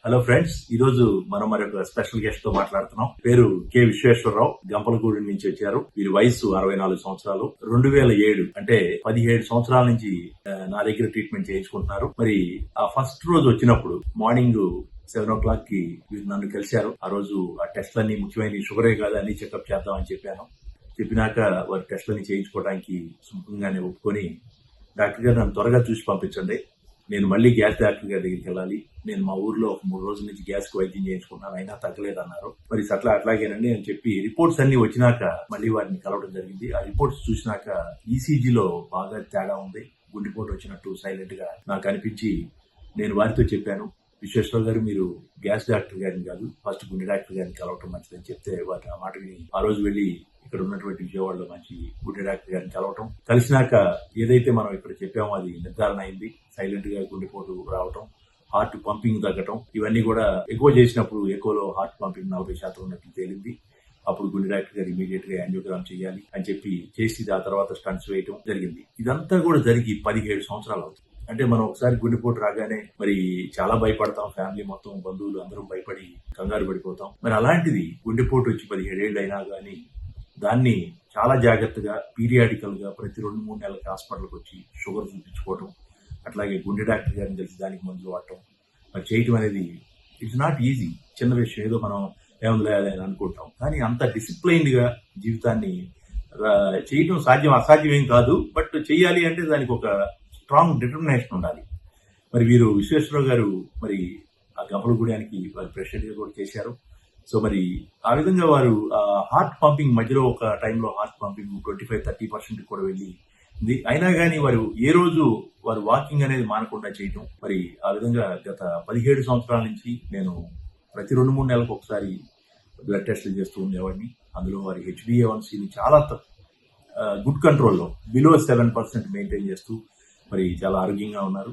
Hello friends, ఈ రోజు మనం మరొక స్పెషల్ గెస్ట్ తో మాట్లాడుతున్నాం. పేరు కె విశ్వేశ్వరరావు, గంపలగూడి నుంచి వచ్చారు. వీరి వయసు 64 సంవత్సరాలు. 2007 అంటే 17 సంవత్సరాల నుంచి నా దగ్గర ట్రీట్మెంట్ చేయించుకుంటున్నారు. మరి ఆ ఫస్ట్ రోజు వచ్చినప్పుడు మార్నింగ్ 7 కి వీరు నన్ను కలిశారు. ఆ రోజు ఆ టెస్ట్లన్నీ ముఖ్యమైన షుగరే కాదు అన్ని చెకప్ చేద్దామని చెప్పాను. చెప్పినాక వారి టెస్ట్లన్నీ చేయించుకోవడానికి సుముఖంగానే ఒప్పుకొని, డాక్టర్ గారు నన్ను త్వరగా చూసి పంపించండి, నేను మళ్ళీ గ్యాస్ డాక్టర్ గారి దగ్గరికి వెళ్ళాలి, నేను మా ఊర్లో ఒక 3 రోజుల నుంచి గ్యాస్ కి వైద్యం చేయించుకున్నాను, అయినా తగ్గలేదన్నారు. మరి అట్లాగేనండి అని చెప్పి రిపోర్ట్స్ అన్ని వచ్చినాక మళ్ళీ వారిని కలవడం జరిగింది. ఆ రిపోర్ట్స్ చూసినాక ఈసీజీలో బాగా తేడా ఉంది, గుండెపోటు వచ్చినట్టు సైలెంట్ గా నాకు అనిపించి నేను వారితో చెప్పాను, విశ్వేశ్వర గారు మీరు గ్యాస్ డాక్టర్ గారిని కాదు ఫస్ట్ గుండె డాక్టర్ గారిని కలవటం మంచిదని చెప్తే వారి ఆ మాట విని ఆ రోజు వెళ్లి ఇక్కడ ఉన్నటువంటి విజయవాడలో మంచి గుండె డాక్టర్ గారిని కలవటం, కలిసినాక ఏదైతే మనం ఇక్కడ చెప్పామో అది నిర్ధారణ అయింది. సైలెంట్ గా గుండెపోటు రావటం, హార్ట్ పంపింగ్ తగ్గటం, ఇవన్నీ కూడా ఎక్కువ చేసినప్పుడు ఎక్కువలో హార్ట్ పంపింగ్ 40% ఉన్నట్టు తేలింది. అప్పుడు గుండె డాక్టర్ గారు ఇమీడియట్ గా యాంజియోగ్రామ్ చేయాలి అని చెప్పి చేసి ఆ తర్వాత స్టంట్స్ వేయటం జరిగింది. ఇదంతా కూడా జరిగి 17 సంవత్సరాలు అవుతుంది. అంటే మనం ఒకసారి గుండెపోటు రాగానే మరి చాలా భయపడతాం, ఫ్యామిలీ మొత్తం బంధువులు అందరం భయపడి కంగారు పడిపోతాం. మరి అలాంటిది గుండెపోటు వచ్చి 17 ఏళ్ళు అయినా కానీ దాన్ని చాలా జాగ్రత్తగా పీరియాడికల్ గా ప్రతి 2-3 నెలలకి హాస్పిటల్కి వచ్చి షుగర్ చూపించుకోవటం, అట్లాగే గుండె డాక్టర్ గారిని తెలిసి దానికి మందులు వాడటం మరి చేయటం అనేది ఇట్స్ నాట్ ఈజీ. చిన్న విషయం, ఏదో మనం ఏముంది అని అనుకుంటాం, కానీ అంత డిసిప్లైన్డ్ గా జీవితాన్ని చేయటం అసాధ్యం ఏం కాదు. బట్ చెయ్యాలి అంటే దానికి ఒక స్ట్రాంగ్ డిటర్మినేషన్ ఉండాలి. మరి వీరు విశ్వేశ్వరరావు గారు మరి ఆ గంపలగూడానికి వారు ప్రెసిడెంట్ గా కూడా చేశారు. సో మరి ఆ విధంగా వారు హార్ట్ పంపింగ్ మధ్యలో ఒక టైంలో హార్ట్ పంపింగ్ 25-30% కూడా వెళ్ళి అయినా కానీ వారు ఏ రోజు వారు వాకింగ్ అనేది మానకుండా చేయటం, మరి ఆ విధంగా గత 17 సంవత్సరాల నుంచి నేను ప్రతి 2-3 నెలలకు ఒకసారి బ్లడ్ టెస్టులు చేస్తూ ఉండేవాడిని. అందులో వారి HbA1cని చాలా గుడ్ కంట్రోల్లో బిలో 7% మెయింటైన్ చేస్తూ మరి చాలా ఆరోగ్యంగా ఉన్నారు.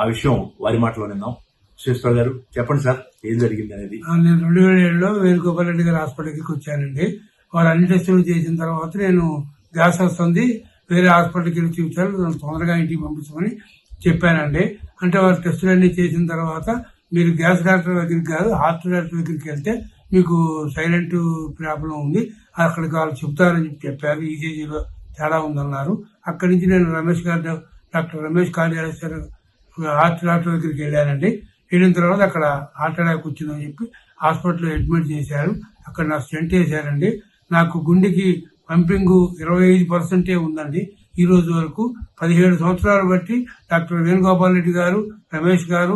ఆ విషయం వారి మాటలో విన్నాం. విశ్వేశ్వర గారు చెప్పండి సార్, ఏం జరిగింది అనేది. నేను 2007లో వేణుగోపాల్ రెడ్డి గారి హాస్పిటల్కి వచ్చానండి. వారు అన్ని టెస్టులు చేసిన తర్వాత నేను గ్యాస్ వస్తుంది, వేరే హాస్పిటల్కి వెళ్ళి చూపించారు, తొందరగా ఇంటికి పంపించమని చెప్పానండి. అంటే వారు టెస్టులు అన్ని చేసిన తర్వాత మీరు గ్యాస్ డాక్టర్ దగ్గరికి కాదు హార్ట్ డాక్టర్ దగ్గరికి వెళ్తే మీకు సైలెంట్ ప్రాబ్లం ఉంది, అక్కడికి వాళ్ళు చెప్తారని చెప్పారు. ఈసీజీలో తేడా ఉందన్నారు. అక్కడి నుంచి నేను doctor Ramesh cardiologist heart doctor దగ్గరికి వెళ్ళానండి. వెళ్ళిన తర్వాత అక్కడ హార్ట్ అటాక్ వచ్చిందని చెప్పి హాస్పిటల్లో అడ్మిట్ చేశారు. అక్కడ నాకు స్టెంట్ వేశారండి. నాకు గుండెకి పంపింగ్ 25% ఉందండి ఈ రోజు వరకు. 17 సంవత్సరాలు బట్టి డాక్టర్ వేణుగోపాల్ రెడ్డి గారు, రమేష్ గారు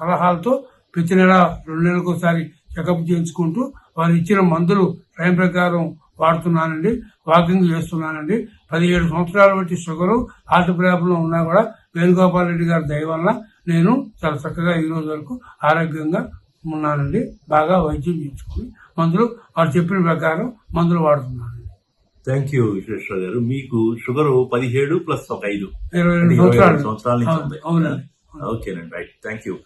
సలహాలతో ప్రతి నెల 2 నెలలకు ఒకసారి చెకప్ చేయించుకుంటూ వారు ఇచ్చిన మందులు టైం ప్రకారం వాడుతున్నానండి, వాకింగ్ చేస్తున్నానండి. 17 సంవత్సరాలు బట్టి షుగరు, హార్ట్ ప్రాబ్లం ఉన్నా కూడా వేణుగోపాల్ రెడ్డి గారి దయ వల్ల నేను చాలా చక్కగా ఈ రోజు వరకు ఆరోగ్యంగా ఉన్నానండి. బాగా వైద్యం చేయించుకుని మందులు వారు చెప్పిన ప్రకారం మందులు వాడుతున్నానండి. థ్యాంక్ యూ విశ్వేశ్వర గారు. మీకు షుగర్ 17 + 1 5 22 సంవత్సరాల నుంచి ఉంది. అవునండి. ఓకేనండి, రైట్. Thank you.